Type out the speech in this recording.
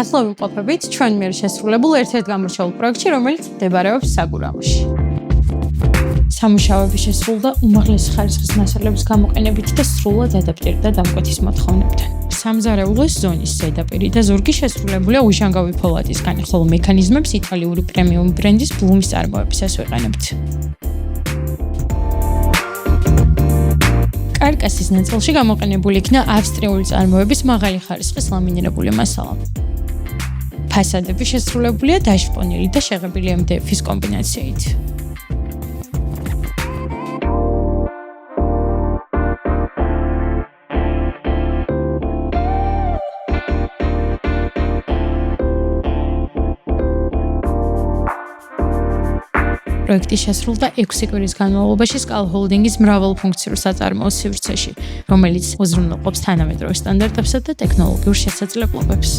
ახლა ვიმყოფებით ჩვენ მიერ შესრულებულ ერთ-ერთ გამორჩეულ პროექტში, რომელიც მდებარეობს საგურამოში. სამუშაოები შესრულდა უმაღლესი ხარისხის მასალების გამოყენებით და სრულად ადაპტირდა დამკვეთის მოთხოვნებთან. სამზარეულოს ზონის ზედაპირი და ზურგი შესრულებულია უშანგავი ფოლადისგან, ხოლო მექანიზმებს იტალიური პრემიუმ ბრენდის ბლუმის წარმოებისას ვიყენებთ. კარკასის ნაწილში გამოყენებული იქნა ავსტრიული წარმოების მაღალი ხარისხის ლამინირებული მასალა. ფასადები შესრულებულია დაშპონილი და შეღებილი MDF-ის კომბინაციით. პროექტი შესრულდა 6 კვირის განმავლობაში SCAL ჰოლდინგის მრავალფუნქციურ საწარმოო სივრცეში, რომელიც უზრუნველყოფს თანამედროვე სტანდარტებსა და ტექნოლოგიურ შესაძლებლობებს.